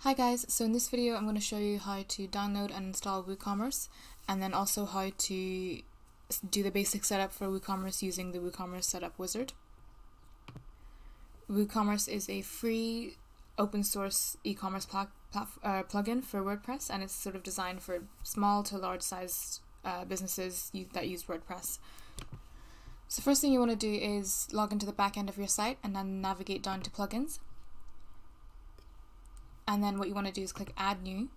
Hi guys, so in this video I'm going to show you how to download and install WooCommerce, and then also how to do the basic setup for WooCommerce using the WooCommerce setup wizard. WooCommerce is a free open source e-commerce plugin for WordPress, and it's sort of designed for small to large sized businesses that use WordPress. So first thing you want to do is log into the back end of your site and then navigate down to plugins. And then what you want to do is click Add New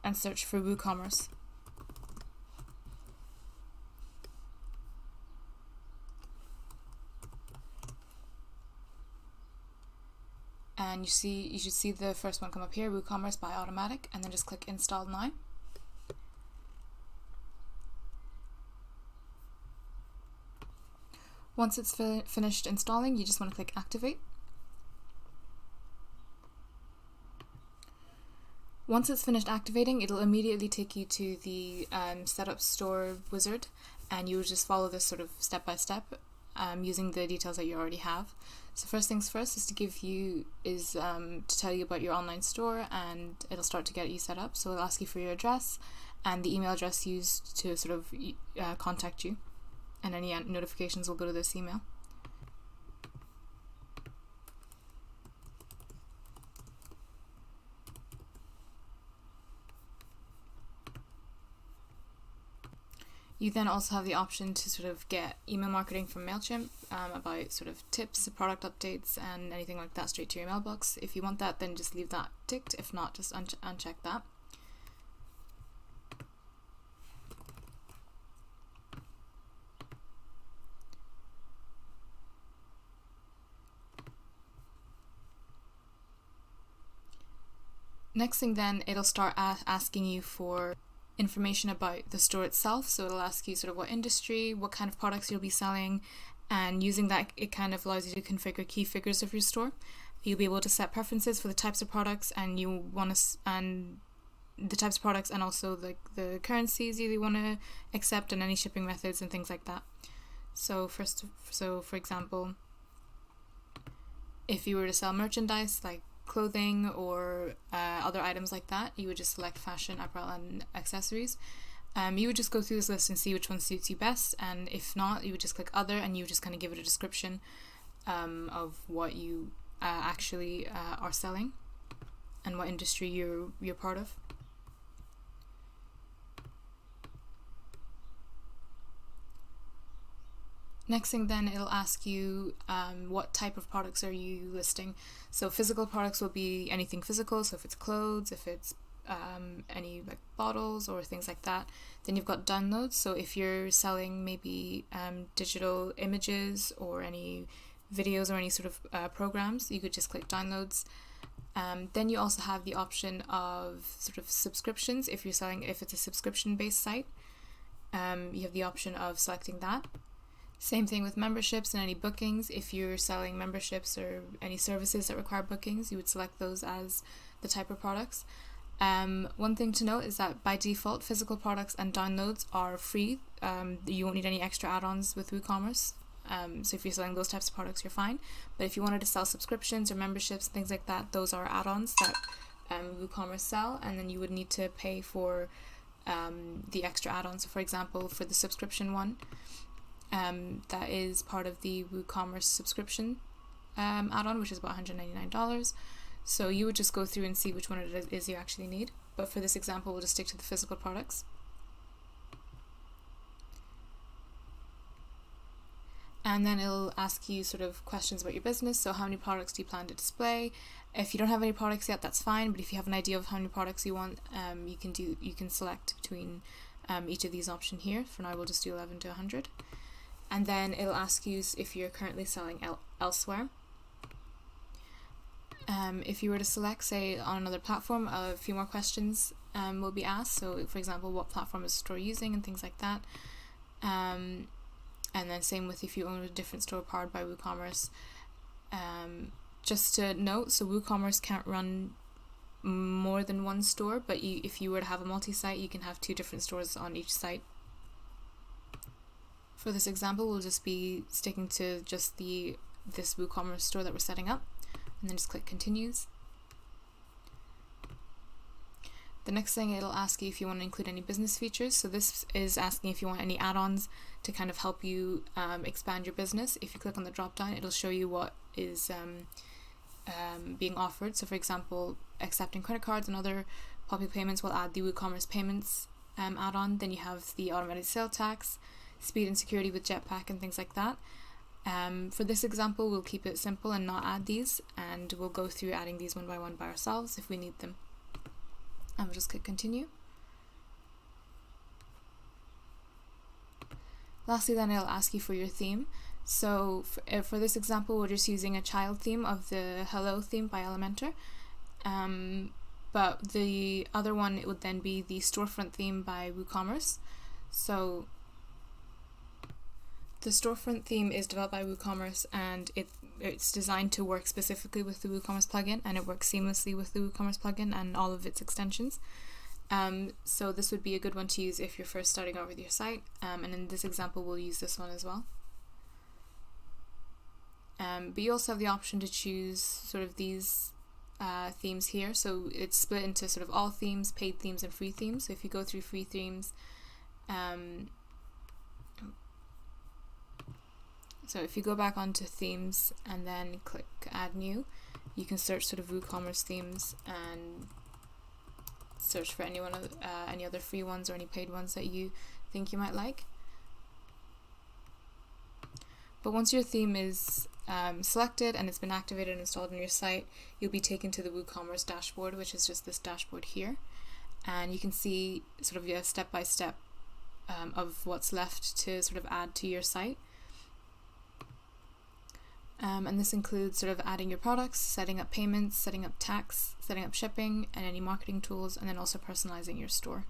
and search for WooCommerce. And you should see the first one come up here, WooCommerce by Automatic, and then just click Install Now. Once it's finished installing, you just want to click Activate. Once it's finished activating, it'll immediately take you to the setup store wizard, and you will just follow this sort of step by step using the details that you already have. So first things first is to tell you about your online store, and it'll start to get you set up. So it'll ask you for your address and the email address used to sort of contact you, and any notifications will go to this email. You then also have the option to sort of get email marketing from MailChimp about sort of tips, product updates, and anything like that straight to your mailbox. If you want that, then just leave that ticked. If not, just uncheck that. Next thing then, it'll start asking you for information about the store itself. So it'll ask you sort of what industry, what kind of products you'll be selling, and using that it kind of allows you to configure key figures of your store. You'll be able to set preferences for the types of products and the types of products, and also the currencies you want to accept, and any shipping methods and things like that. So for example, if you were to sell merchandise like clothing or other items like that, you would just select fashion, apparel, and accessories. You would just go through this list and see which one suits you best, and if not, you would just click other, and you would just kind of give it a description of what you actually are selling and what industry you're part of. Next thing then, it'll ask you what type of products are you listing. So physical products will be anything physical, so if it's clothes, if it's any like bottles or things like that. Then you've got downloads, so if you're selling maybe digital images or any videos or any sort of programs, you could just click downloads. Then you also have the option of sort of subscriptions. If it's a subscription based site, you have the option of selecting that. Same thing with memberships and any bookings. If you're selling memberships or any services that require bookings, you would select those as the type of products. One thing to note is that by default, physical products and downloads are free. You won't need any extra add-ons with WooCommerce. So if you're selling those types of products, you're fine. But if you wanted to sell subscriptions or memberships, things like that, those are add-ons that WooCommerce sell, and then you would need to pay for the extra add-ons. So for example, for the subscription one, that is part of the WooCommerce subscription add-on, which is about $199. So you would just go through and see which one it is you actually need. But for this example, we'll just stick to the physical products. And then it'll ask you sort of questions about your business. So how many products do you plan to display? If you don't have any products yet, that's fine. But if you have an idea of how many products you want, you can select between each of these options here. For now, we'll just do 11 to 100. And then it'll ask you if you're currently selling elsewhere. If you were to select, say, on another platform, a few more questions will be asked. So, for example, what platform is the store using and things like that. And then same with if you own a different store powered by WooCommerce. Just to note, so WooCommerce can't run more than one store, but if you were to have a multi-site, you can have 2 different stores on each site. For this example, we'll just be sticking to just this WooCommerce store that we're setting up, and then just click Continues. The next thing, it'll ask you if you want to include any business features. So this is asking if you want any add-ons to kind of help you expand your business. If you click on the drop down, it'll show you what is being offered. So for example, accepting credit cards and other popular payments will add the WooCommerce payments add-on. Then you have the automated sale tax, speed and security with Jetpack and things like that. For this example, we'll keep it simple and not add these, and we'll go through adding these one by one by ourselves if we need them. And we'll just click continue. Lastly, then it'll ask you for your theme. So for this example, we're just using a child theme of the Hello theme by Elementor. But the other one, it would then be the storefront theme by WooCommerce. So the storefront theme is developed by WooCommerce, and it's designed to work specifically with the WooCommerce plugin, and it works seamlessly with the WooCommerce plugin and all of its extensions. So this would be a good one to use if you're first starting out with your site, and in this example we'll use this one as well. But you also have the option to choose sort of these themes here. So it's split into sort of all themes, paid themes, and free themes. So if you go through free themes, so if you go back onto themes and then click add new, you can search sort of WooCommerce themes and search for any other free ones or any paid ones that you think you might like. But once your theme is selected and it's been activated and installed on your site, you'll be taken to the WooCommerce dashboard, which is just this dashboard here, and you can see sort of a step-by-step of what's left to sort of add to your site. And this includes sort of adding your products, setting up payments, setting up tax, setting up shipping, and any marketing tools, and then also personalizing your store.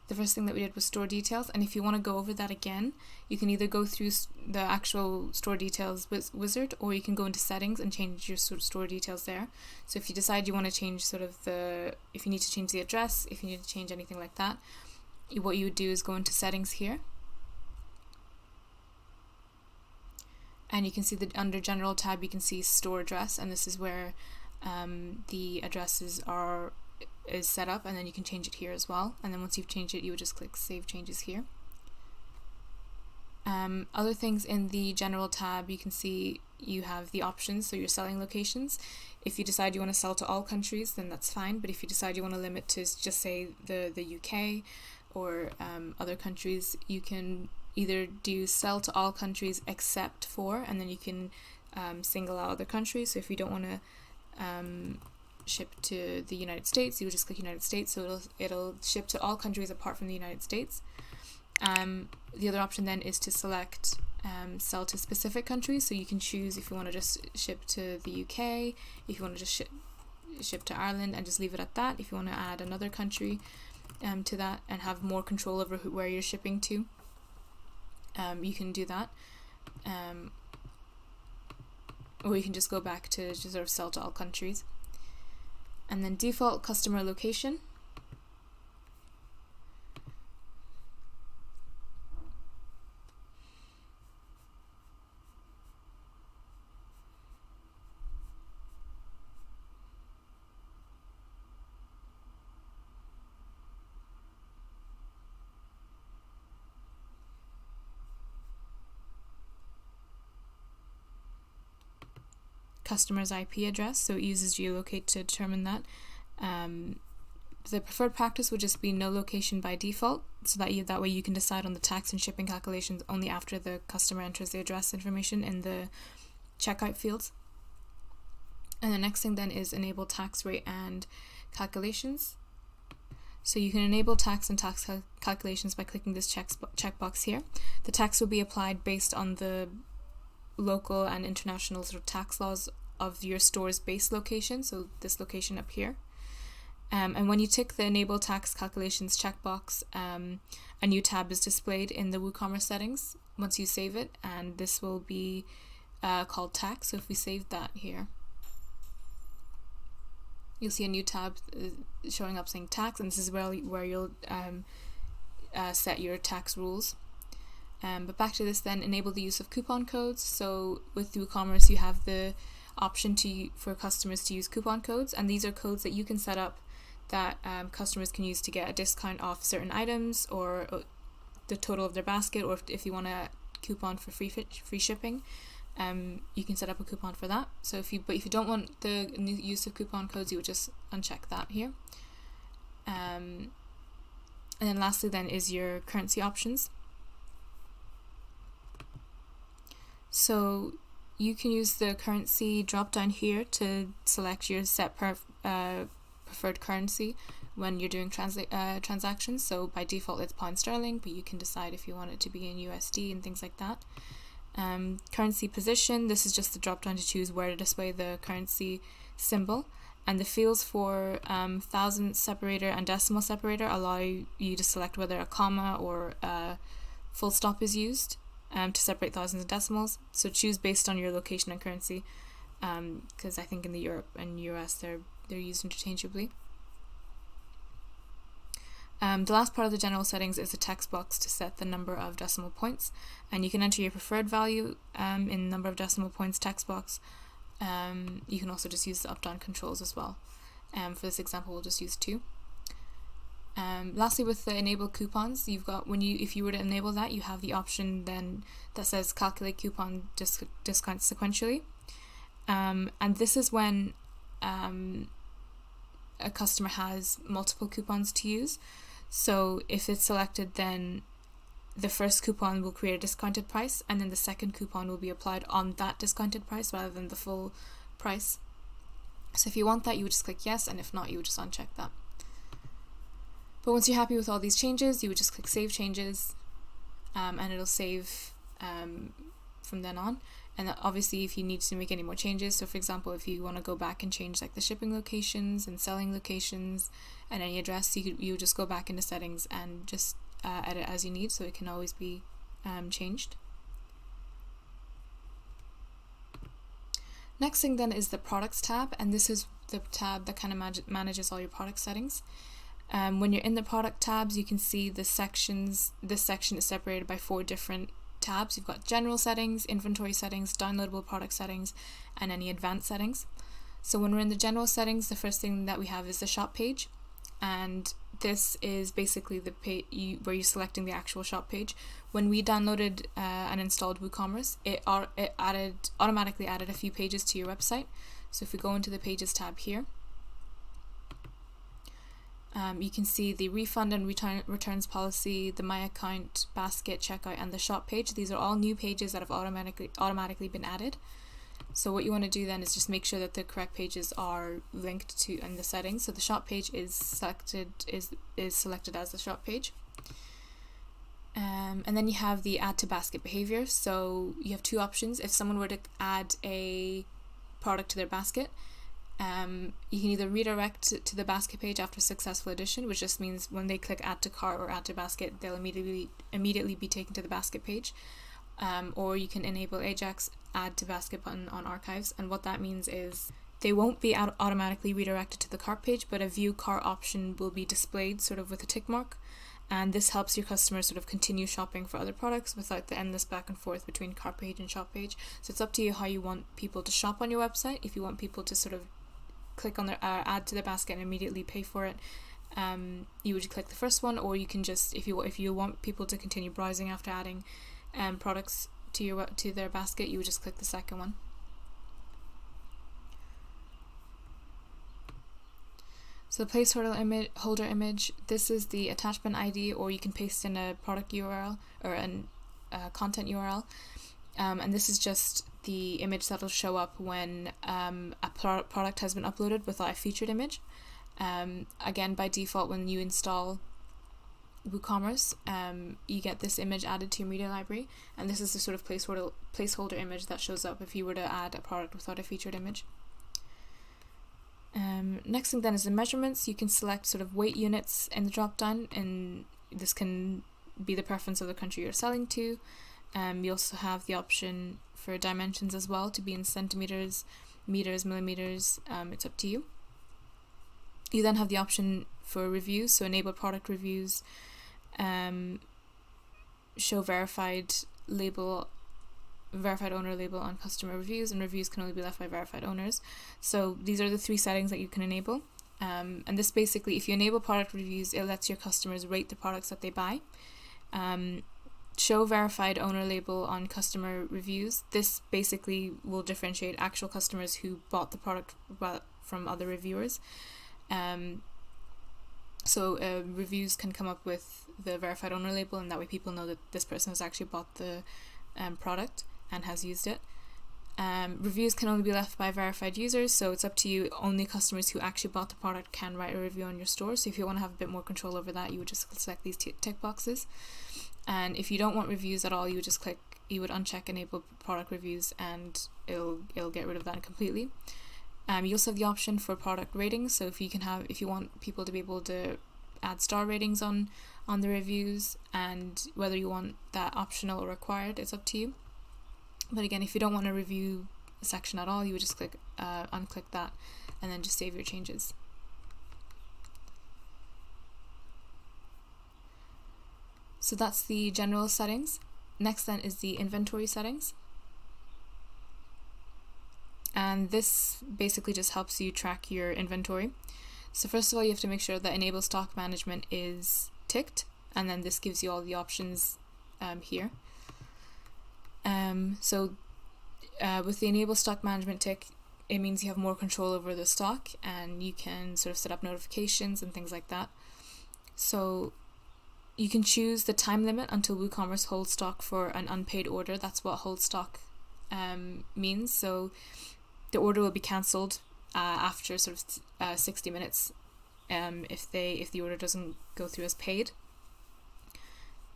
The first thing that we did was store details, and if you want to go over that again, you can either go through the actual store details wizard, or you can go into settings and change your store details there. So if you decide you want to change sort of if you need to change the address, if you need to change anything like that, what you would do is go into settings here. And you can see that under general tab, you can see store address, and this is where the addresses is set up, and then you can change it here as well. And then once you've changed it, you would just click save changes here. Other things in the general tab, you can see you have the options, so your selling locations. If you decide you want to sell to all countries, then that's fine, but if you decide you want to limit to just say the UK or other countries, you can either do sell to all countries except for, and then you can single out other countries. So if you don't want to ship to the United States, you would just click United States, so it'll ship to all countries apart from the United States. The other option then is to select sell to specific countries, so you can choose if you want to just ship to the UK, if you want to just ship to Ireland and just leave it at that, if you want to add another country to that and have more control over where you're shipping to. You can do that, or you can just go back to just sort of sell to all countries. And then default customer location. Customer's IP address, so it uses geolocate to determine that. The preferred practice would just be no location by default, so that way you can decide on the tax and shipping calculations only after the customer enters the address information in the checkout fields. And the next thing then is enable tax rate and calculations. So you can enable tax and tax calculations by clicking this checkbox here. The tax will be applied based on the local and international sort of tax laws of your store's base location, so this location up here. And when you tick the enable tax calculations checkbox, a new tab is displayed in the WooCommerce settings once you save it, and this will be called tax. So if we save that here, you'll see a new tab showing up saying tax, and this is where you'll set your tax rules. But back to this then, enable the use of coupon codes. So with WooCommerce, you have the option for customers to use coupon codes, and these are codes that you can set up that customers can use to get a discount off certain items or the total of their basket, or if you want a coupon for free shipping, you can set up a coupon for that. So if you don't want the use of coupon codes, you would just uncheck that here. And then lastly then is your currency options. So you can use the currency drop down here to select your set preferred currency when you're doing transactions. So by default it's pound sterling, but you can decide if you want it to be in USD and things like that. Currency position, this is just the drop down to choose where to display the currency symbol, and the fields for thousand separator and decimal separator allow you to select whether a comma or a full stop is used to separate thousands and decimals. So choose based on your location and currency, because I think in the Europe and US they're used interchangeably. The last part of the general settings is the text box to set the number of decimal points, and you can enter your preferred value in number of decimal points text box. You can also just use the up-down controls as well. For this example, we'll just use 2. Lastly, with the enable coupons, you've got if you were to enable that, you have the option then that says calculate coupon discounts sequentially, and this is when a customer has multiple coupons to use. So if it's selected, then the first coupon will create a discounted price, and then the second coupon will be applied on that discounted price rather than the full price. So if you want that, you would just click yes, and if not, you would just uncheck that. But once you're happy with all these changes, you would just click save changes, and it'll save from then on. And obviously if you need to make any more changes, so for example if you want to go back and change like the shipping locations and selling locations and any address, you just go back into settings and just edit as you need, so it can always be changed. Next thing then is the products tab, and this is the tab that kind of manages all your product settings. When you're in the product tabs, you can see the sections. This section is separated by 4 different tabs. You've got general settings, inventory settings, downloadable product settings, and any advanced settings. So when we're in the general settings, the first thing that we have is the shop page, and this is basically the page where you're selecting the actual shop page. When we downloaded and installed WooCommerce, it automatically added a few pages to your website. So if we go into the pages tab here, you can see the refund and returns policy, the my account, basket, checkout, and the shop page. These are all new pages that have automatically been added. So what you want to do then is just make sure that the correct pages are linked to in the settings. So the shop page is selected as the shop page. And then you have the add to basket behavior. So you have 2 options. If someone were to add a product to their basket, you can either redirect to the basket page after successful addition, which just means when they click add to cart or add to basket, they'll immediately be taken to the basket page. Or you can enable Ajax add to basket button on archives, and what that means is they won't be automatically redirected to the cart page, but a view cart option will be displayed sort of with a tick mark, and this helps your customers sort of continue shopping for other products without the endless back and forth between cart page and shop page. So it's up to you how you want people to shop on your website. If you want people to sort of click on their add to the basket and immediately pay for it, you would click the first one, or you can just, if you want people to continue browsing after adding products to their basket, you would just click the second one. So the placeholder image, this is the attachment ID, or you can paste in a product URL or a content URL, and this is just the image that will show up when a product has been uploaded without a featured image. Again, by default, when you install WooCommerce, you get this image added to your media library, and this is the sort of placeholder image that shows up if you were to add a product without a featured image. Next thing then is the measurements. You can select sort of weight units in the drop down, and this can be the preference of the country you're selling to. You also have the option for dimensions as well, to be in centimeters, meters, millimeters. It's up to you. You then have the option for reviews, so enable product reviews, show verified label verified owner label on customer reviews, and reviews can only be left by verified owners. So these are the 3 settings that you can enable. And this basically, if you enable product reviews, it lets your customers rate the products that they buy. Show verified owner label on customer reviews. This basically will differentiate actual customers who bought the product from other reviewers. So reviews can come up with the verified owner label, and that way people know that this person has actually bought the product and has used it. Reviews can only be left by verified users, so it's up to you. Only customers who actually bought the product can write a review on your store. So if you want to have a bit more control over that, you would just select these tick boxes. And if you don't want reviews at all, you would uncheck enable product reviews, and it'll get rid of that completely. You also have the option for product ratings. So if you want people to be able to add star ratings on the reviews, and whether you want that optional or required, it's up to you. But again, if you don't want a review section at all, you would just unclick that and then just save your changes. So that's the general settings. Next then is the inventory settings. And this basically just helps you track your inventory. So first of all, you have to make sure that enable stock management is ticked, and then this gives you all the options here. With the enable stock management tick, it means you have more control over the stock, and you can sort of set up notifications and things like that. So you can choose the time limit until WooCommerce holds stock for an unpaid order. That's what hold stock means. So the order will be cancelled after sort of 60 minutes if the order doesn't go through as paid.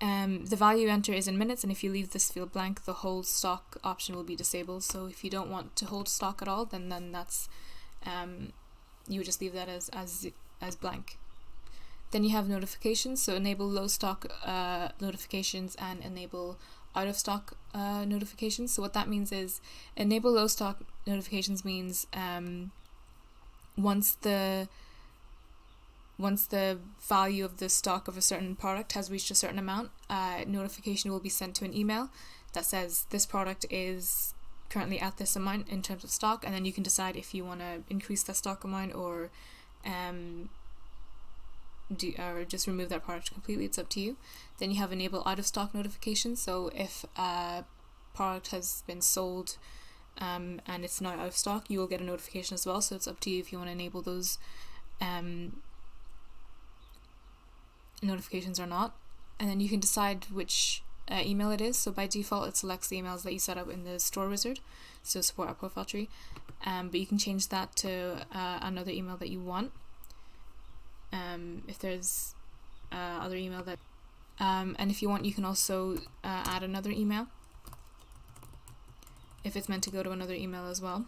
The value you enter is in minutes, and if you leave this field blank, the hold stock option will be disabled. So if you don't want to hold stock at all, then that's you would just leave that as blank. Then you have notifications, so enable low stock notifications and enable out of stock notifications. So what that means is enable low stock notifications means once the value of the stock of a certain product has reached a certain amount, notification will be sent to an email that says this product is currently at this amount in terms of stock, and then you can decide if you want to increase that stock amount or just remove that product completely. It's up to you. Then you have enable out of stock notifications. So if a product has been sold and it's now out of stock, you will get a notification as well. So it's up to you if you want to enable those notifications or not. And then you can decide which email it is. So by default, it selects the emails that you set up in the store wizard, so support our profile tree. But you can change that to another email that you want. If there's other email that and if you want, you can also add another email if it's meant to go to another email as well.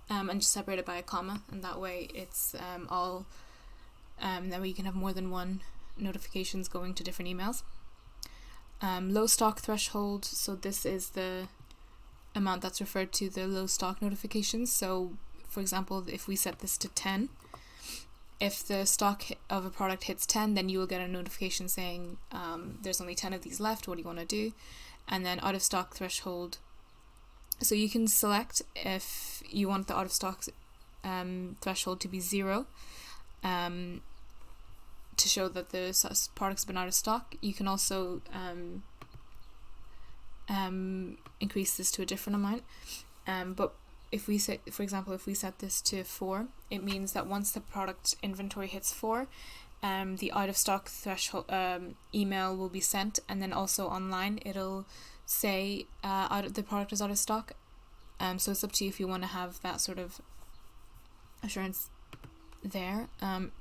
And just separate it by a comma, and that way it's all that way you can have more than one notifications going to different emails. Low stock threshold, so this is the amount that's referred to the low stock notifications. So for example, if we set this to 10, if the stock of a product hits 10, then you will get a notification saying there's only 10 of these left, what do you want to do? And then out of stock threshold, so you can select if you want the out of stock threshold to be 0 to show that the product's been out of stock. You can also increase this to a different amount. But if we set, for example, if we set this to 4, it means that once the product inventory hits 4, the out of stock threshold email will be sent, and then also online it'll say the product is out of stock. So it's up to you if you want to have that sort of assurance there.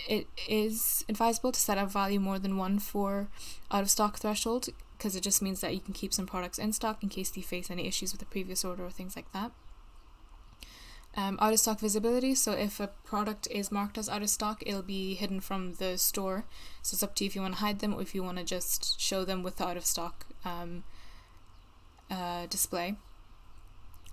It is advisable to set a value more than 1 for out of stock threshold, because it just means that you can keep some products in stock in case you face any issues with the previous order or things like that. Out of stock visibility, so if a product is marked as out of stock, it'll be hidden from the store, so it's up to you if you want to hide them or if you want to just show them with the out of stock display.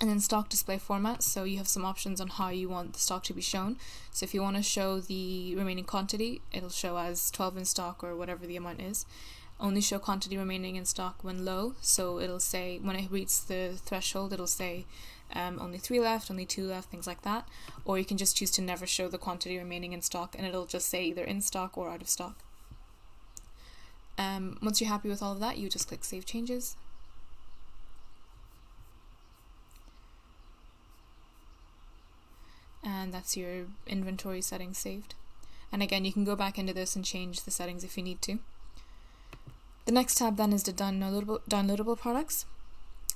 And then stock display format, so you have some options on how you want the stock to be shown. So if you want to show the remaining quantity, it'll show as 12 in stock or whatever the amount is. Only show quantity remaining in stock when low, so it'll say when it reaches the threshold, it'll say only 3 left, only 2 left, things like that. Or you can just choose to never show the quantity remaining in stock, and it'll just say either in stock or out of stock. Once you're happy with all of that, you just click Save Changes. And that's your inventory settings saved. And again, you can go back into this and change the settings if you need to. The next tab then is the downloadable products.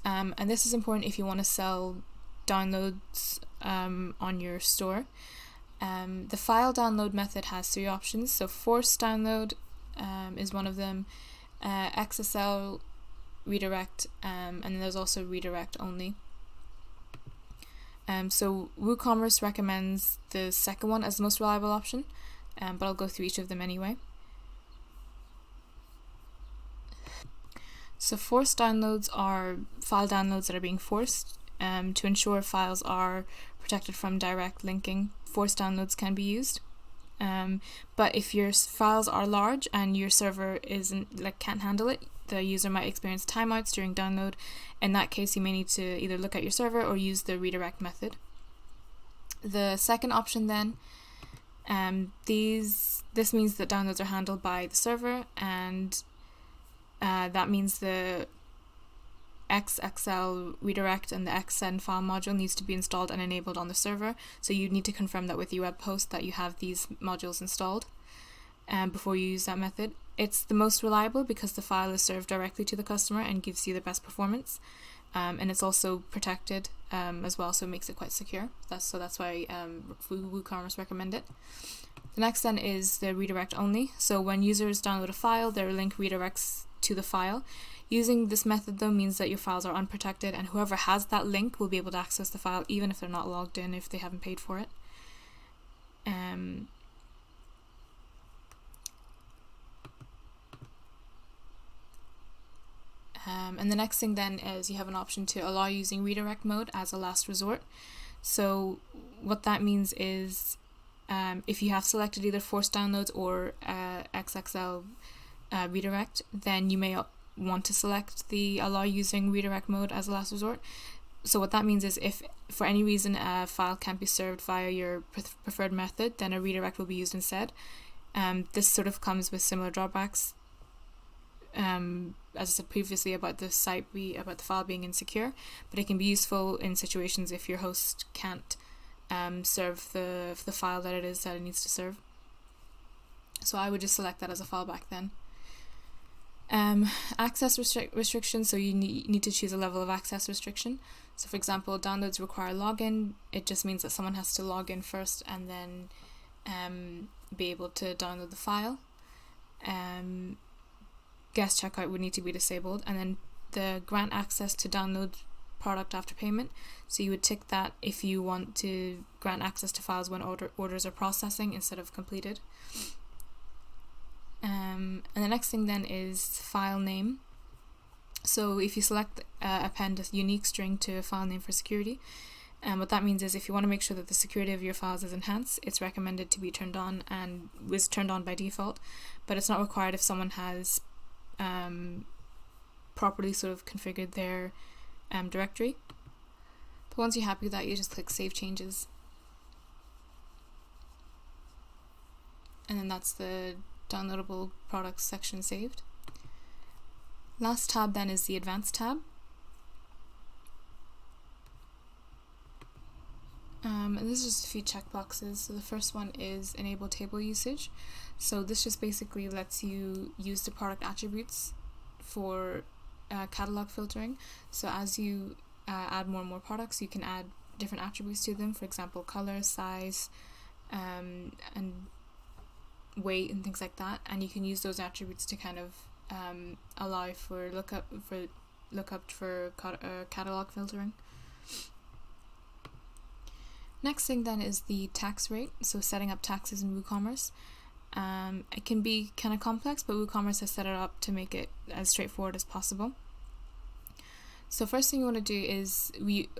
And this is important if you want to sell downloads on your store. The file download method has 3 options. So forced download is one of them, XSL, redirect, and then there's also redirect only. So WooCommerce recommends the second one as the most reliable option, but I'll go through each of them anyway. So forced downloads are file downloads that are being forced. To ensure files are protected from direct linking, forced downloads can be used. But if your files are large and your server can't handle it, the user might experience timeouts during download. In that case, you may need to either look at your server or use the redirect method. The second option then, this means that downloads are handled by the server, and that means the XXL redirect and the XSend file module needs to be installed and enabled on the server. So you need to confirm that with your web post that you have these modules installed before you use that method. It's the most reliable because the file is served directly to the customer and gives you the best performance. And it's also protected as well, so it makes it quite secure. That's why WooCommerce recommend it. The next then is the redirect only. So when users download a file, their link redirects to the file. Using this method though means that your files are unprotected, and whoever has that link will be able to access the file even if they're not logged in, if they haven't paid for it. And the next thing then is you have an option to allow using redirect mode as a last resort. So what that means is if you have selected either forced downloads or XXL redirect, then you may want to select the allow using redirect mode as a last resort. So what that means is if for any reason a file can't be served via your preferred method, then a redirect will be used instead. This sort of comes with similar drawbacks as I said previously about the file being insecure, but it can be useful in situations if your host can't serve the file that it needs to serve. So I would just select that as a fallback then. Access restriction, so you need to choose a level of access restriction. So for example, downloads require login. It just means that someone has to log in first and then be able to download the file. Guest checkout would need to be disabled, and then the grant access to download product after payment. So you would tick that if you want to grant access to files when orders are processing instead of completed. And the next thing then is file name. So if you select append a unique string to a file name for security, what that means is if you want to make sure that the security of your files is enhanced, it's recommended to be turned on and was turned on by default, but it's not required if someone has properly sort of configured their directory. But once you're happy with that, you just click Save Changes. And then that's the downloadable products section saved. Last tab then is the Advanced tab. And this is just a few checkboxes. So the first one is Enable Table Usage. So this just basically lets you use the product attributes for catalog filtering. So as you add more and more products, you can add different attributes to them. For example, color, size, and weight and things like that. And you can use those attributes to kind of allow for lookup for catalog filtering. Next thing then is the tax rate, so setting up taxes in WooCommerce. It can be kind of complex, but WooCommerce has set it up to make it as straightforward as possible. So first thing you want to do is,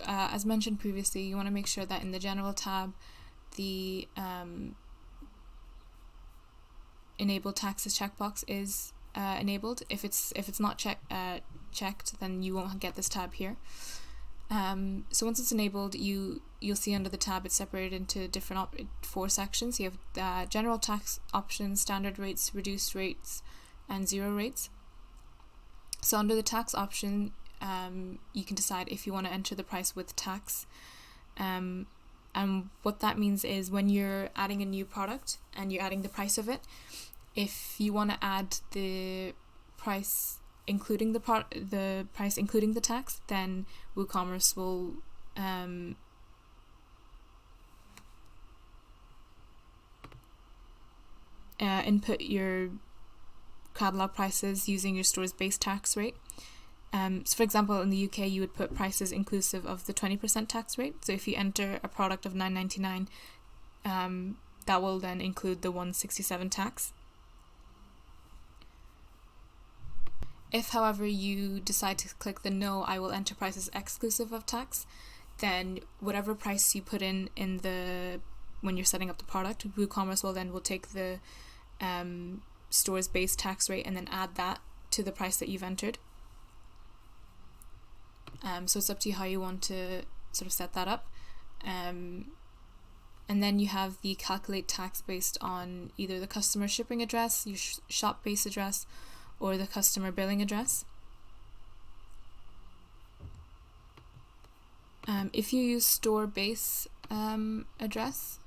as mentioned previously, you want to make sure that in the general tab, the enable taxes checkbox is enabled. If it's not checked, then you won't get this tab here. So once it's enabled, you'll see under the tab it's separated into different 4 sections. You have general tax options, standard rates, reduced rates, and 0 rates. So under the tax option, you can decide if you want to enter the price with tax. And what that means is when you're adding a new product and you're adding the price of it, if you want to add the price including the price including the tax, then WooCommerce will input your catalog prices using your store's base tax rate. So for example, in the UK, you would put prices inclusive of the 20% tax rate. So if you enter a product of $9.99, that will then include the $167 tax. If, however, you decide to click the no, I will enter prices exclusive of tax, then whatever price you put in when you're setting up the product, WooCommerce will take the store's base tax rate and then add that to the price that you've entered. So it's up to you how you want to sort of set that up. And then you have the calculate tax based on either the customer shipping address, your shop base address, or the customer billing address. If you use store base address,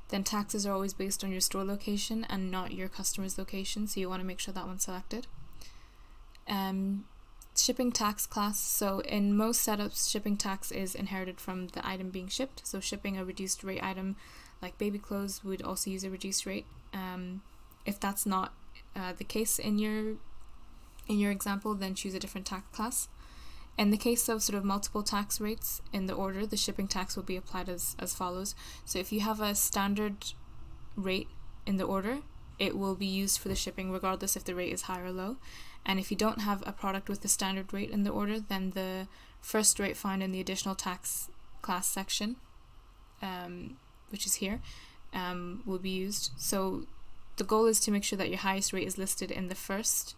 then taxes are always based on your store location and not your customer's location, so you want to make sure that one's selected. Shipping tax class. So in most setups, shipping tax is inherited from the item being shipped. So shipping a reduced rate item like baby clothes would also use a reduced rate. If that's not the case in your example, then choose a different tax class. In the case of sort of multiple tax rates in the order, the shipping tax will be applied as follows. So if you have a standard rate in the order, it will be used for the shipping regardless if the rate is high or low. And if you don't have a product with the standard rate in the order, then the first rate found in the additional tax class section, which is here, will be used. So the goal is to make sure that your highest rate is listed in the first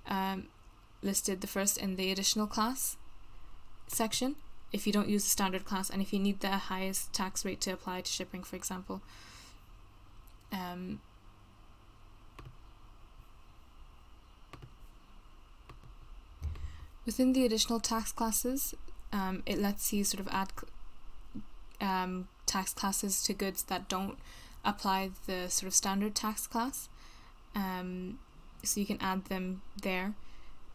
in the additional class section if you don't use the standard class, and if you need the highest tax rate to apply to shipping, for example. Within the additional tax classes, it lets you sort of add tax classes to goods that don't apply the sort of standard tax class. So you can add them there.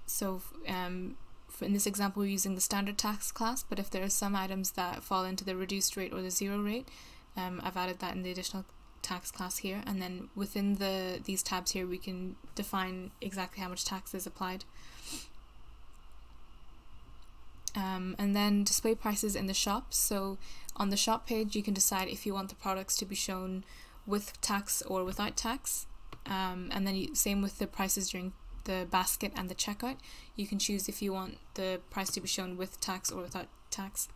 So in this example, we're using the standard tax class, but if there are some items that fall into the reduced rate or the 0 rate, I've added that in the additional tax class here. And then within these tabs here, we can define exactly how much tax is applied. And then display prices in the shop. So on the shop page, you can decide if you want the products to be shown with tax or without tax. And then same with the prices during the basket and the checkout. You can choose if you want the price to be shown with tax or without tax.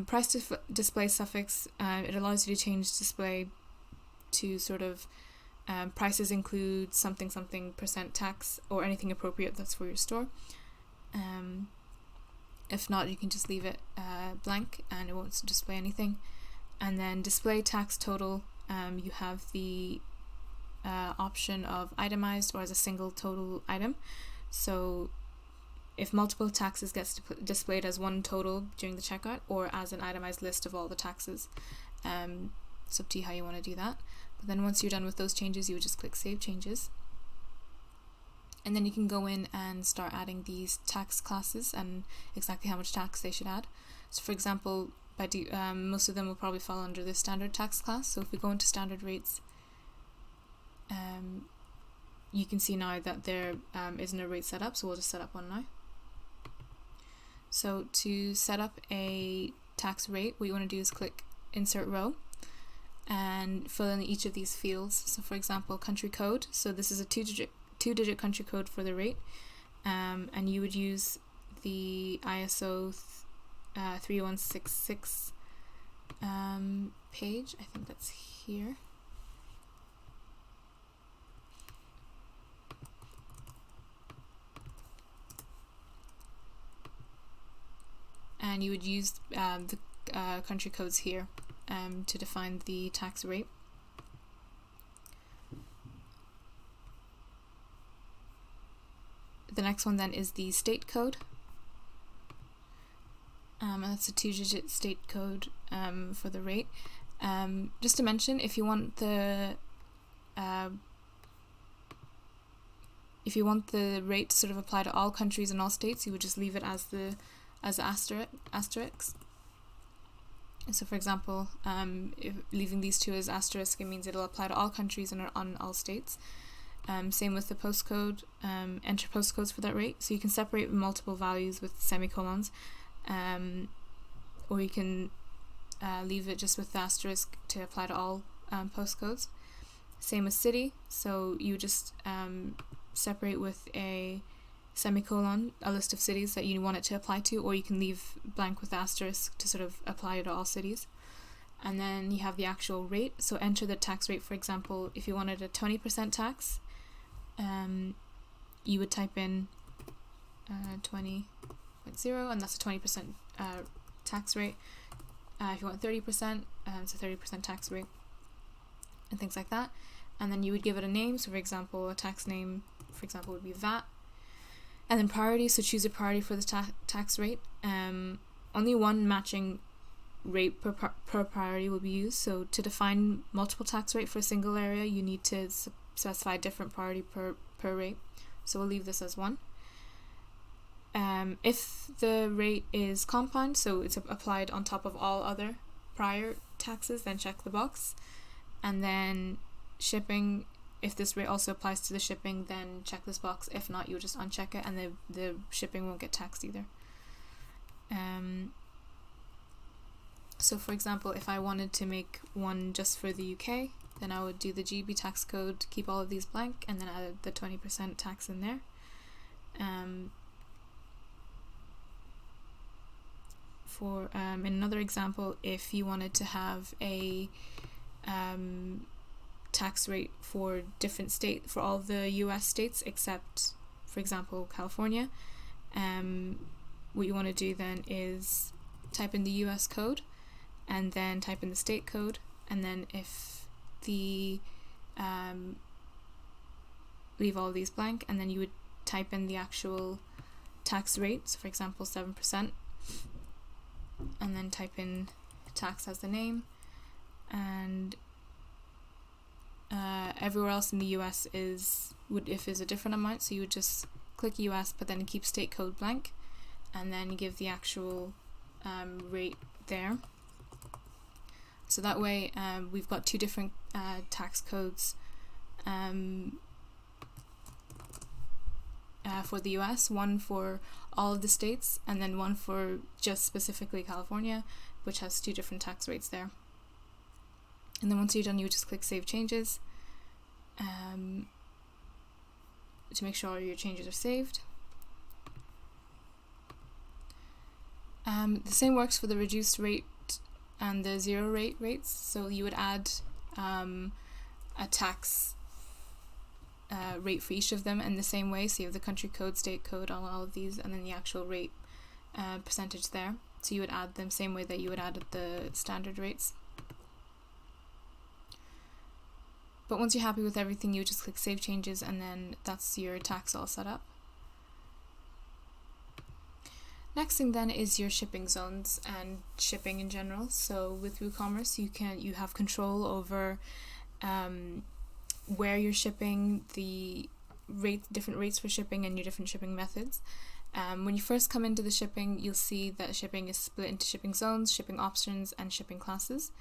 Price display suffix, it allows you to change display to sort of prices include something % tax or anything appropriate that's for your store. If not, you can just leave it blank and it won't display anything. And then display tax total, you have the option of itemized or as a single total item. So if multiple taxes gets displayed as one total during the checkout or as an itemized list of all the taxes. It's up to you how you want to do that. But then once you're done with those changes, you would just click Save Changes. And then you can go in and start adding these tax classes and exactly how much tax they should add. So for example, most of them will probably fall under the standard tax class. So if we go into standard rates, you can see now that there isn't a rate set up, so we'll just set up one now. So to set up a tax rate, what you want to do is click Insert Row and fill in each of these fields. So for example, country code. So this is a two-digit country code for the rate. and you would use the ISO 3166 page. I think that's here. And you would use the country codes here to define the tax rate. The next one then is the state code. And that's a 2-digit state code for the rate. Just to mention, if you want the rate to sort of apply to all countries and all states, you would just leave it as the asterisk. So for example, if leaving these two as asterisk, it means it'll apply to all countries and on all states. Same with the postcode, enter postcodes for that rate. So you can separate multiple values with semicolons, or you can leave it just with the asterisk to apply to all postcodes. Same with city, so you just separate with a semicolon a list of cities that you want it to apply to, or you can leave blank with asterisk to sort of apply it to all cities. And then you have the actual rate, so enter the tax rate. For example, if you wanted a 20% tax, you would type in 20.0, and that's a 20% tax rate. If you want 30%, it's a 30% tax rate, and things like that. And then you would give it a name. So for example, a tax name, for example, would be VAT. And then priority, so choose a priority for the tax rate. Only one matching rate per priority will be used. So to define multiple tax rate for a single area, you need to specify a different priority per rate. So we'll leave this as 1. If the rate is compound, so it's applied on top of all other prior taxes, then check the box. And then shipping, if this rate also applies to the shipping, then check this box. If not, you'll just uncheck it, and the shipping won't get taxed either. So for example, if I wanted to make one just for the UK, then I would do the GB tax code, keep all of these blank, and then add the 20% tax in there. In another example, if you wanted to have a tax rate for different state, for all the US states except, for example, California, what you want to do then is type in the US code and then type in the state code, and then if the leave all these blank, and then you would type in the actual tax rate, so for example 7%, and then type in tax as the name, and everywhere else in the US is a different amount, so you would just click US but then keep state code blank, and then give the actual rate there. So that way we've got 2 different tax codes for the US, one for all of the states, and then one for just specifically California, which has 2 different tax rates there. And then once you're done, you would just click Save Changes to make sure all your changes are saved. The same works for the reduced rate and the 0 rate rates. So you would add a tax rate for each of them in the same way. So you have the country code, state code on all of these, and then the actual rate percentage there. So you would add them same way that you would add the standard rates. But once you're happy with everything, you just click Save Changes, and then that's your tax all set up. Next thing then is your shipping zones and shipping in general. So with WooCommerce, you have control over where you're shipping, the different rates for shipping, and your different shipping methods. When you first come into the shipping, you'll see that shipping is split into shipping zones, shipping options, and shipping classes.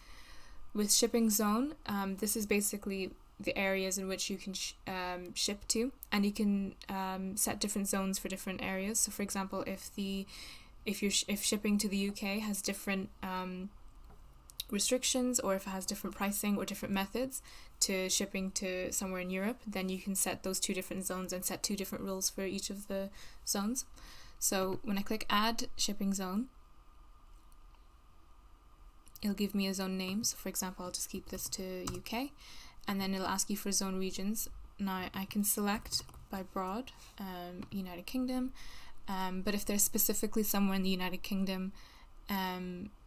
With shipping zone, this is basically the areas in which you can ship to, and you can set different zones for different areas. So for example, if shipping to the UK has different restrictions, or if it has different pricing or different methods to shipping to somewhere in Europe, then you can set those 2 different zones and set 2 different rules for each of the zones. So when I click add shipping zone, it'll give me a zone name. So for example, I'll just keep this to UK, and then it'll ask you for zone regions. Now I can select by broad, United Kingdom, but if there's specifically somewhere in the United Kingdom,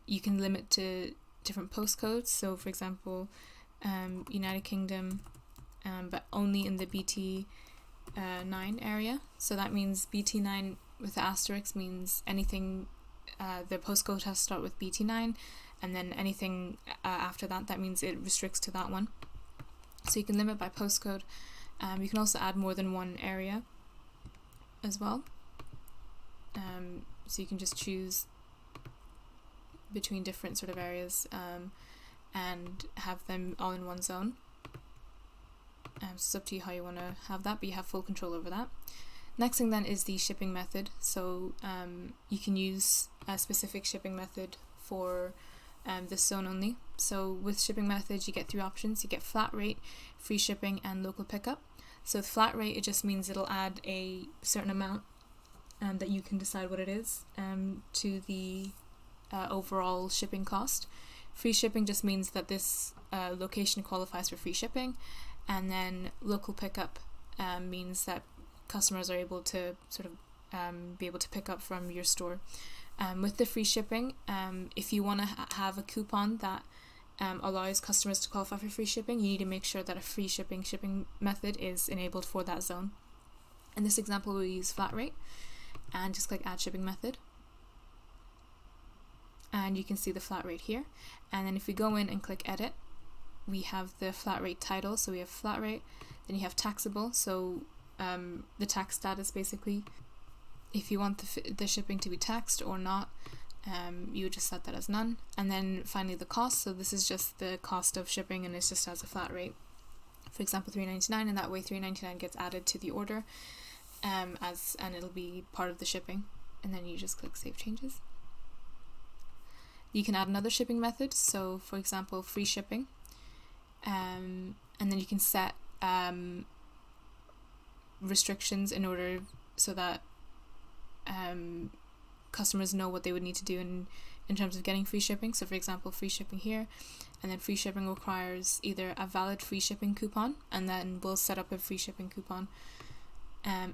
you can limit to different postcodes. So for example, United Kingdom, but only in the BT9 area. So that means BT9 with the asterisk means anything, the postcode has to start with BT9, and then anything after that, that means it restricts to that one. So you can limit by postcode. You can also add more than one area as well. So you can just choose between different sort of areas and have them all in one zone. So it's up to you how you want to have that, but you have full control over that. Next thing then is the shipping method. So you can use a specific shipping method for this zone only. So with shipping methods, you get 3 options. You get flat rate, free shipping, and local pickup. So with flat rate, it just means it'll add a certain amount that you can decide what it is to the overall shipping cost. Free shipping just means that this location qualifies for free shipping, and then local pickup means that customers are able to sort of be able to pick up from your store. With the free shipping, if you want to have a coupon that allows customers to qualify for free shipping, you need to make sure that a free shipping method is enabled for that zone. In this example, we'll use flat rate, and just click add shipping method. And you can see the flat rate here. And then if we go in and click edit, we have the flat rate title. So we have flat rate, then you have taxable, so the tax status basically. If you want the shipping to be taxed or not, you would just set that as none. And then finally the cost, so this is just the cost of shipping, and it's just as a flat rate. For example, $3.99, and that way $3.99 gets added to the order and it'll be part of the shipping. And then you just click save changes. You can add another shipping method, so for example free shipping, and then you can set restrictions in order so that customers know what they would need to do in terms of getting free shipping. So for example, free shipping here, and then free shipping requires either a valid free shipping coupon, and then we'll set up a free shipping coupon.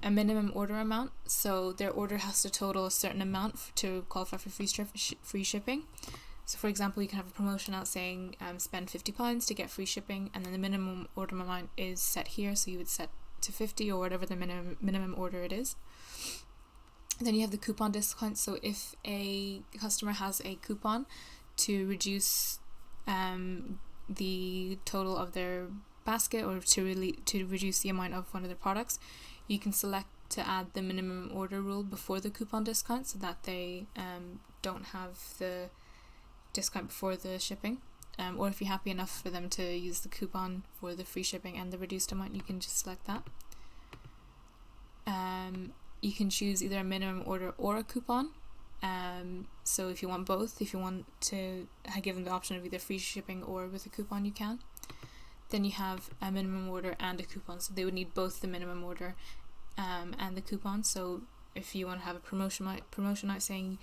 A minimum order amount, so their order has to total a certain amount to qualify for free shipping. So for example, you can have a promotion out saying spend £50 to get free shipping, and then the minimum order amount is set here, so you would set to 50 or whatever the minimum order it is. Then you have the coupon discount, so if a customer has a coupon to reduce the total of their basket, or to reduce the amount of one of their products, you can select to add the minimum order rule before the coupon discount, so that they don't have the discount before the shipping. Or if you're happy enough for them to use the coupon for the free shipping and the reduced amount, you can just select that. You can choose either a minimum order or a coupon. So if you want both, if you want to give them the option of either free shipping or with a coupon, you can. Then you have a minimum order and a coupon, so they would need both the minimum order and the coupon. So if you want to have a promotion out saying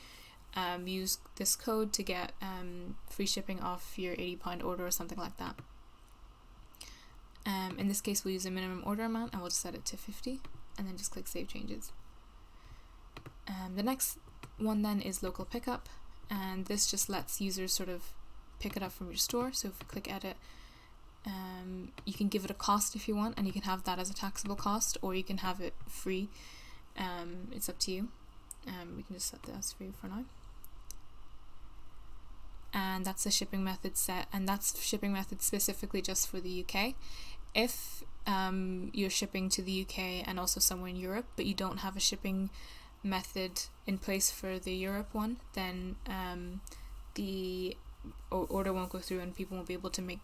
use this code to get free shipping off your £80 order or something like that. In this case, we'll use a minimum order amount, and we'll just set it to 50, and then just click save changes. The next one then is local pickup, and this just lets users sort of pick it up from your store. So if we click edit, you can give it a cost if you want, and you can have that as a taxable cost, or you can have it free. It's up to you. We can just set that as free for now. And that's the shipping method set, and that's shipping method specifically just for the UK. If you're shipping to the UK and also somewhere in Europe, but you don't have a shipping method in place for the Europe one, then the order won't go through and people won't be able to make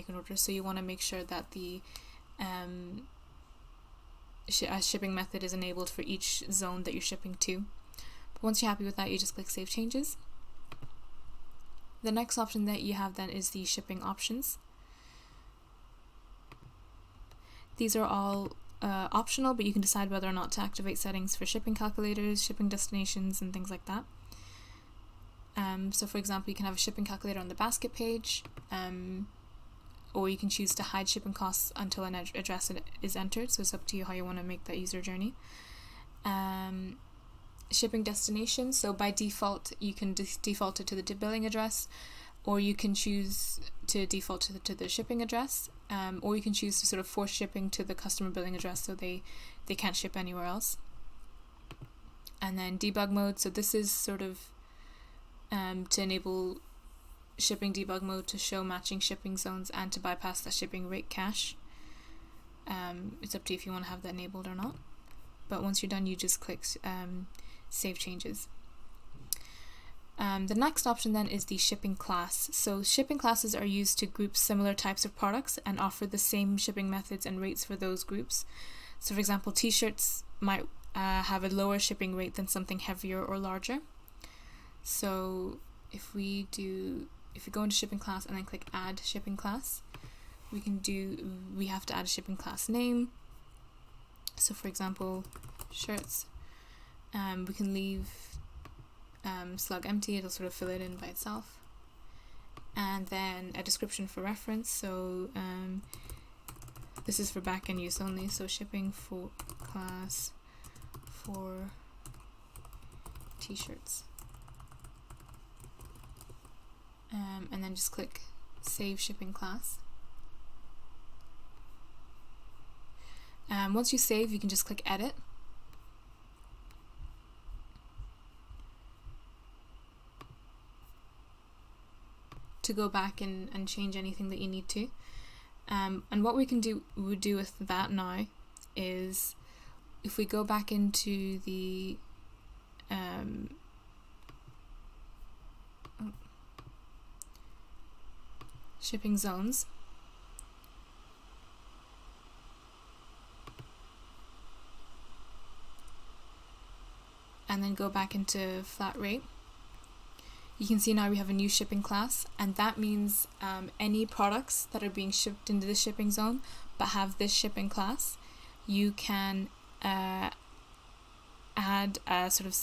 an order. So you want to make sure that the shipping method is enabled for each zone that you're shipping to. But once you're happy with that, you just click save changes. The next option that you have then is the shipping options. These are all optional, but you can decide whether or not to activate settings for shipping calculators, shipping destinations, and things like that. So for example, you can have a shipping calculator on the basket page, or you can choose to hide shipping costs until an address is entered, so it's up to you how you want to make that user journey. Shipping destination, so by default you can default it to the billing address, or you can choose to default to the shipping address, or you can choose to sort of force shipping to the customer billing address so they can't ship anywhere else. And then debug mode, so this is sort of to enable shipping debug mode to show matching shipping zones and to bypass that shipping rate cache. It's up to you if you want to have that enabled or not, but once you're done you just click save changes. The next option then is the shipping class. So shipping classes are used to group similar types of products and offer the same shipping methods and rates for those groups. So for example, t-shirts might have a lower shipping rate than something heavier or larger. So if we go into shipping class and then click add shipping class, we have to add a shipping class name. So for example, shirts. We can leave slug empty, it'll sort of fill it in by itself. And then a description for reference, so this is for back-end use only, so shipping for class for t-shirts. And then just click save shipping class. Once you save, you can just click edit. To go back and change anything that you need to. And what we do with that now is, if we go back into the shipping zones, and then go back into flat rate, you can see now we have a new shipping class, and that means any products that are being shipped into the shipping zone but have this shipping class, you can add sort of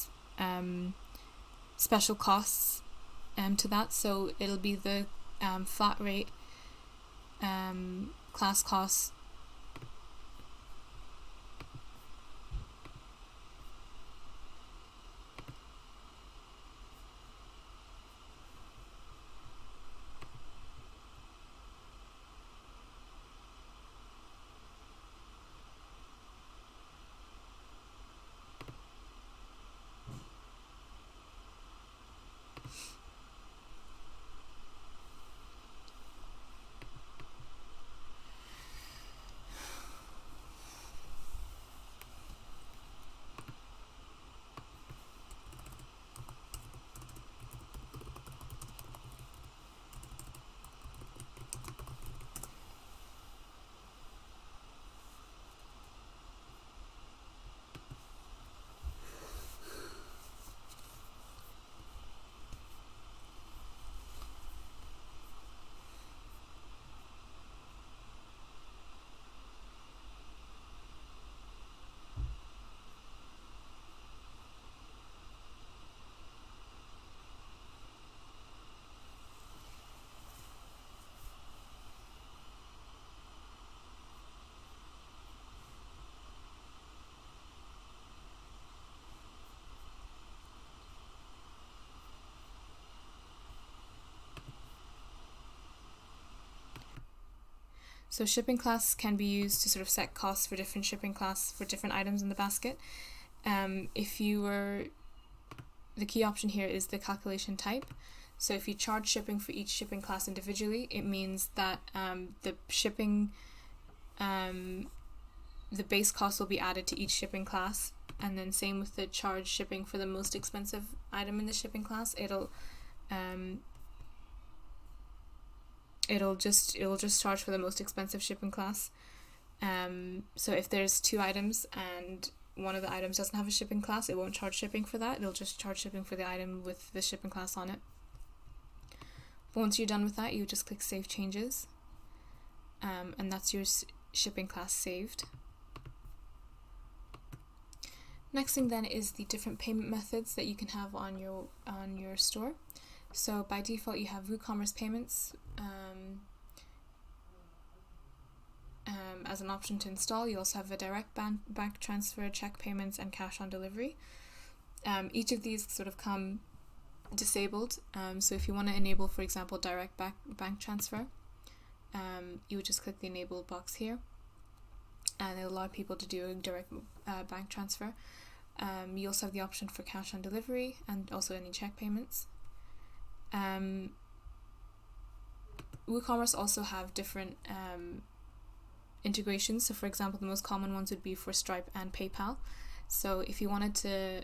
special costs to that. So it'll be the flat rate class costs So shipping class can be used to sort of set costs for different shipping class for different items in the basket. The key option here is the calculation type. So if you charge shipping for each shipping class individually, it means that the base cost will be added to each shipping class, and then same with the charge shipping for the most expensive item in the shipping class. It'll just charge for the most expensive shipping class. So if there's two items and one of the items doesn't have a shipping class, it won't charge shipping for that. It'll just charge shipping for the item with the shipping class on it. But once you're done with that, you just click Save Changes, and that's your shipping class saved. Next thing then is the different payment methods that you can have on your store. So by default you have WooCommerce payments as an option to install. You also have a direct bank transfer, check payments, and cash on delivery. Each of these sort of come disabled. So if you want to enable, for example, direct bank transfer, you would just click the enable box here, and it'll allow people to do a direct bank transfer. You also have the option for cash on delivery and also any check payments. WooCommerce also have different integrations. So for example, the most common ones would be for Stripe and PayPal. So if you wanted to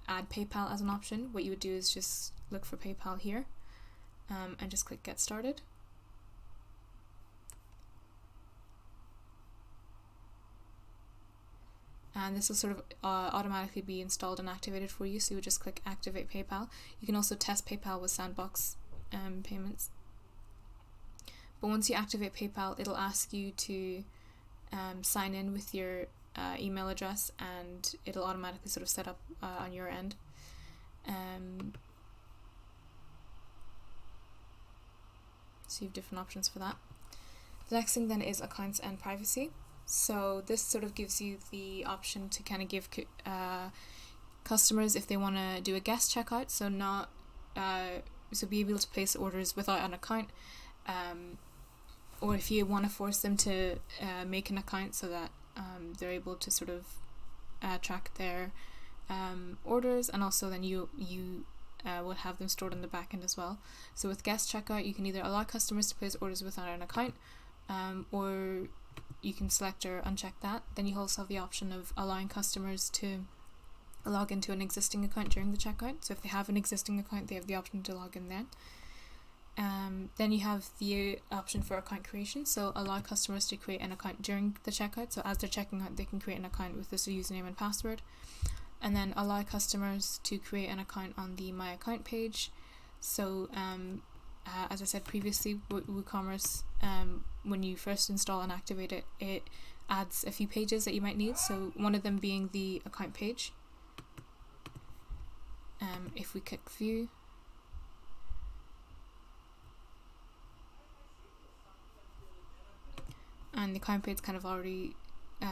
add PayPal as an option, what you would do is just look for PayPal here, and just click Get Started. And this will sort of automatically be installed and activated for you, so you would just click Activate PayPal. You can also test PayPal with Sandbox payments. But once you activate PayPal, it'll ask you to sign in with your email address, and it'll automatically sort of set up on your end. So you have different options for that. The next thing then is accounts and privacy. So this sort of gives you the option to kind of give customers, if they want to do a guest checkout, so be able to place orders without an account, or if you want to force them to make an account so that they're able to sort of track their orders, and also then you would have them stored in the back end as well. So with guest checkout, you can either allow customers to place orders without an account, or you can select or uncheck that. Then you also have the option of allowing customers to log into an existing account during the checkout. So if they have an existing account, they have the option to log in then. Then you have the option for account creation. So allow customers to create an account during the checkout. So as they're checking out, they can create an account with this username and password. And then allow customers to create an account on the My Account page. So as I said previously, WooCommerce, when you first install and activate it, it adds a few pages that you might need. So one of them being the account page. If we click View, and the account page kind of already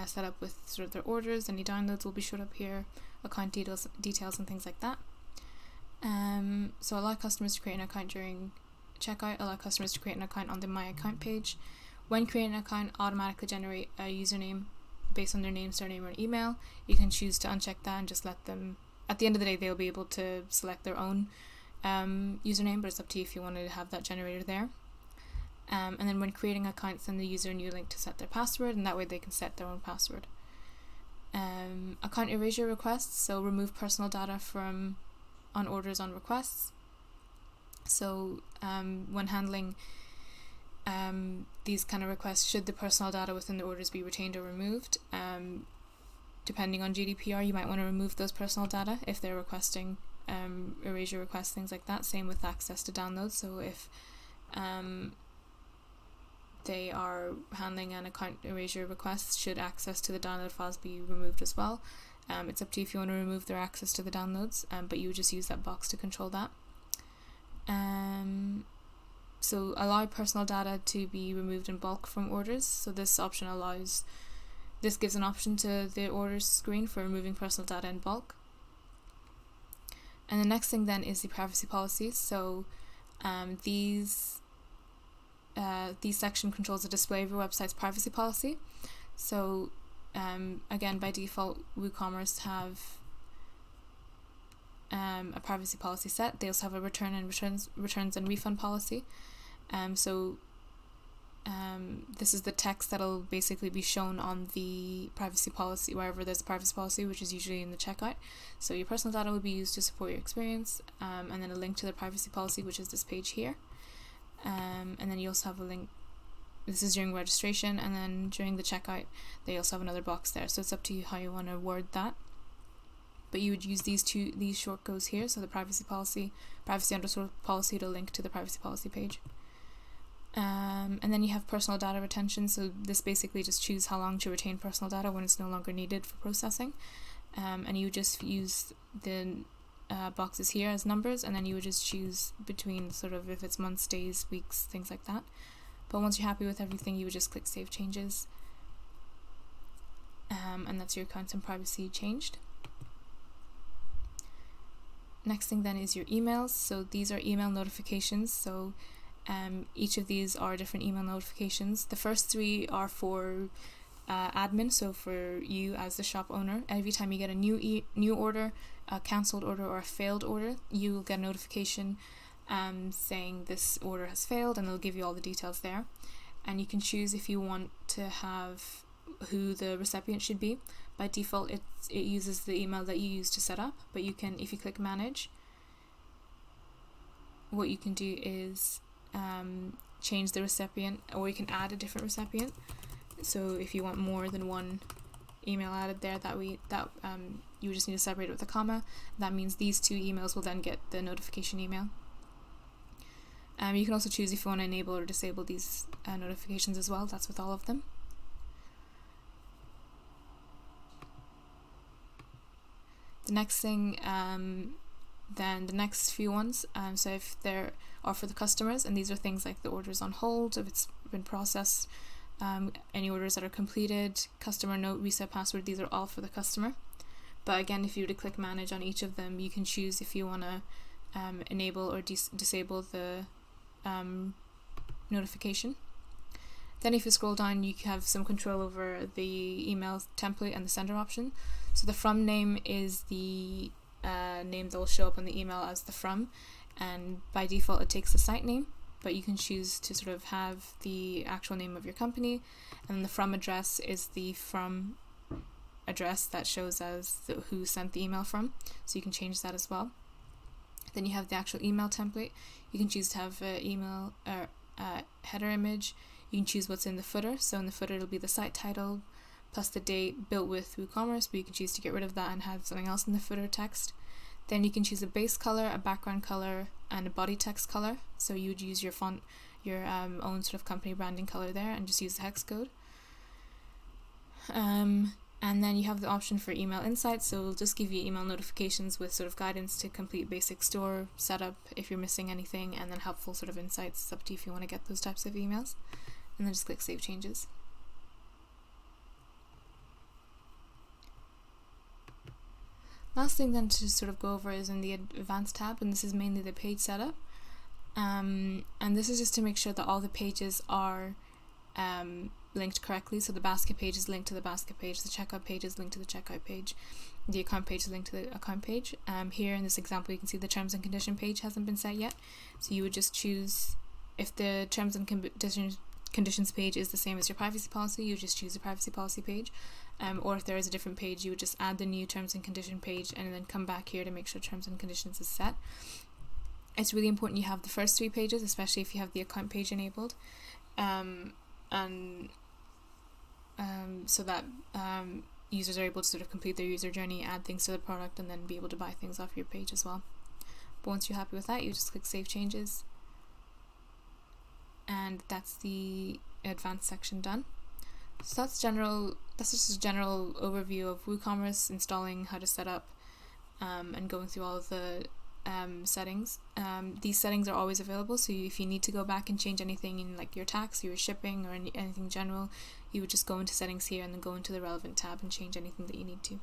set up with sort of their orders. Any downloads will be showed up here, account details and things like that. So allow customers to create an account during checkout, allow customers to create an account on the My Account page. When creating an account, automatically generate a username based on their name, surname, or email. You can choose to uncheck that and just let them, at the end of the day, they'll be able to select their own username, but it's up to you if you want to have that generated there. And then when creating accounts, send the user a new link to set their password, and that way they can set their own password. Account erasure requests, so remove personal data from on orders on requests. So when handling these kind of requests, should the personal data within the orders be retained or removed? Depending on GDPR, you might want to remove those personal data if they're requesting erasure requests, things like that. Same with access to downloads. So if they are handling an account erasure request, should access to the download files be removed as well? It's up to you if you want to remove their access to the downloads, but you would just use that box to control that. So allow personal data to be removed in bulk from orders. So this gives an option to the orders screen for removing personal data in bulk. And the next thing then is the privacy policies. So these section controls the display of your website's privacy policy. So again, by default, WooCommerce have a privacy policy set. They also have a returns and refund policy. This is the text that'll basically be shown on the privacy policy, wherever there's a privacy policy, which is usually in the checkout. So your personal data will be used to support your experience, and then a link to the privacy policy, which is this page here. And then you also have a link. This is during registration, and then during the checkout they also have another box there, so it's up to you how you want to word that. but you would use these short codes here, so the privacy underscore policy to link to the privacy policy page. And then you have personal data retention, so this basically just choose how long to retain personal data when it's no longer needed for processing. And you just use the boxes here as numbers, and then you would just choose between sort of if it's months, days, weeks, things like that. But once you're happy with everything, you would just click Save Changes. And that's your content privacy changed. Next thing then is your emails. So these are email notifications. So each of these are different email notifications. The first 3 are for admin, so for you as the shop owner. Every time you get a new order, a cancelled order, or a failed order, you will get a notification saying this order has failed, and they'll give you all the details there. And you can choose if you want to have who the recipient should be. By default, it uses the email that you use to set up, but you can, if you click Manage, what you can do is change the recipient, or you can add a different recipient. So if you want more than one email added there, you just need to separate it with a comma. That means these 2 emails will then get the notification email. You can also choose if you want to enable or disable these notifications as well. That's with all of them. The next thing, then the next few ones, so if there are for the customers, and these are things like the orders on hold, if it's been processed, any orders that are completed, customer note, reset password, these are all for the customer. But again, if you were to click Manage on each of them, you can choose if you want to enable or disable the notification. Then if you scroll down, you have some control over the email template and the sender option. So the from name is the name that will show up on the email as the from, and by default it takes the site name, but you can choose to sort of have the actual name of your company. And then the from address is the from address that shows as who sent the email from, so you can change that as well. Then you have the actual email template. You can choose to have an email or header image. You can choose what's in the footer. So in the footer it'll be the site title plus the date, built with WooCommerce, but you can choose to get rid of that and have something else in the footer text. Then you can choose a base color, a background color, and a body text color. So you would use your font, your own sort of company branding color there, and just use the hex code. And then you have the option for email insights, so it'll just give you email notifications with sort of guidance to complete basic store setup if you're missing anything, and then helpful sort of insights. It's up to you if you want to get those types of emails. And then just click Save Changes. Last thing then to sort of go over is in the Advanced tab, and this is mainly the page setup. And this is just to make sure that all the pages are linked correctly. So the basket page is linked to the basket page, the checkout page is linked to the checkout page, the account page is linked to the account page. Here in this example you can see the terms and condition page hasn't been set yet, so you would just choose, if the terms and conditions page is the same as your privacy policy, you just choose the privacy policy page, or if there is a different page, you would just add the new terms and condition page and then come back here to make sure terms and conditions is set. It's really important you have the first 3 pages, especially if you have the account page enabled, so that users are able to sort of complete their user journey, add things to the product, and then be able to buy things off your page as well. But once you're happy with that, you just click Save Changes, and that's the advanced section done. So that's just a general overview of WooCommerce, installing, how to set up, and going through all of the settings. These settings are always available, so if you need to go back and change anything in like your tax, your shipping, or anything general, you would just go into settings here and then go into the relevant tab and change anything that you need to.